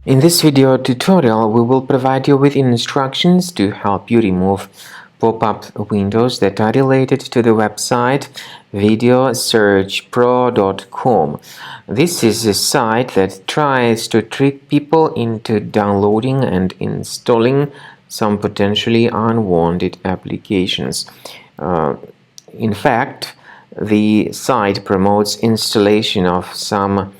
In this video tutorial, we will provide you with instructions to help you remove pop-up windows that are related to the website videosearchpro.com. This is a site that tries to trick people into downloading and installing some potentially unwanted applications. In fact, the site promotes installation of some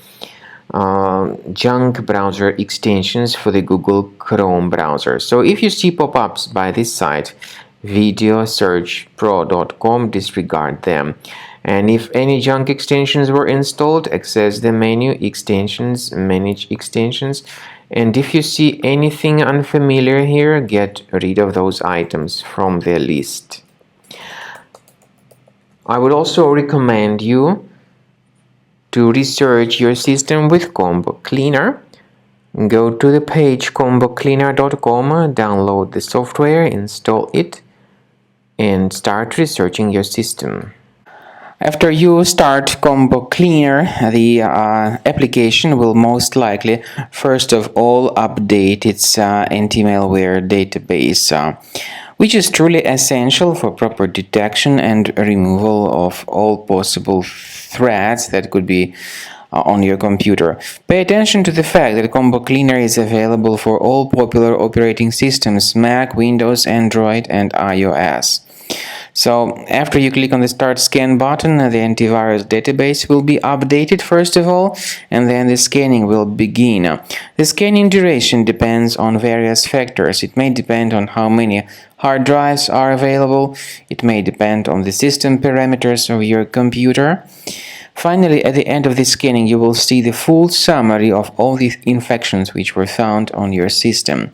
junk browser extensions for the Google Chrome browser. So if you see pop-ups by this site, videosearchpro.com, disregard them. And if any junk extensions were installed, access the menu Extensions, Manage Extensions. And if you see anything unfamiliar here, get rid of those items from the list. I would also recommend you to research your system with Combo Cleaner. Go to the page combocleaner.com, download the software, install it, and start researching your system. After you start Combo Cleaner, the application will most likely, first of all, update its anti-malware database, which is truly essential for proper detection and removal of all possible threats that could be on your computer. Pay attention to the fact that Combo Cleaner is available for all popular operating systems: Mac, Windows, Android, and iOS. So after you click on the Start Scan button, the antivirus database will be updated first of all, and then the scanning will begin. The scanning duration depends on various factors. It may depend on how many hard drives are available. It may depend on the system parameters of your computer. Finally, at the end of the scanning, you will see the full summary of all the infections which were found on your system.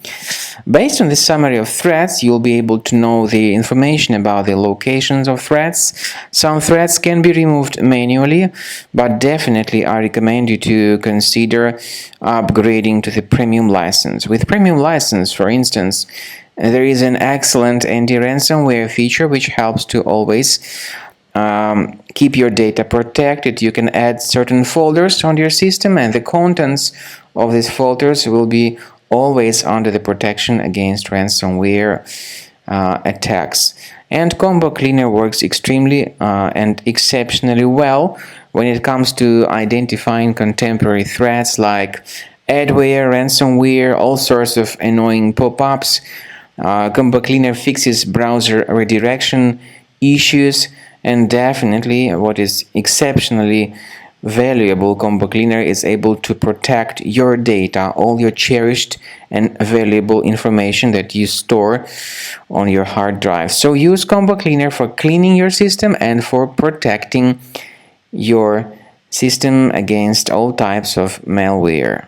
Based on the summary of threats, you'll be able to know the information about the locations of threats. Some threats can be removed manually, but definitely I recommend you to consider upgrading to the premium license. With premium license, for instance, there is an excellent anti-ransomware feature which helps to always keep your data protected. You can add certain folders on your system, and the contents of these folders will be always under the protection against ransomware attacks. And Combo Cleaner works extremely and exceptionally well when it comes to identifying contemporary threats like adware, ransomware, all sorts of annoying pop-ups. Combo Cleaner fixes browser redirection issues. And definitely, what is exceptionally valuable, Combo Cleaner is able to protect your data, all your cherished and valuable information that you store on your hard drive. So use Combo Cleaner for cleaning your system and for protecting your system against all types of malware.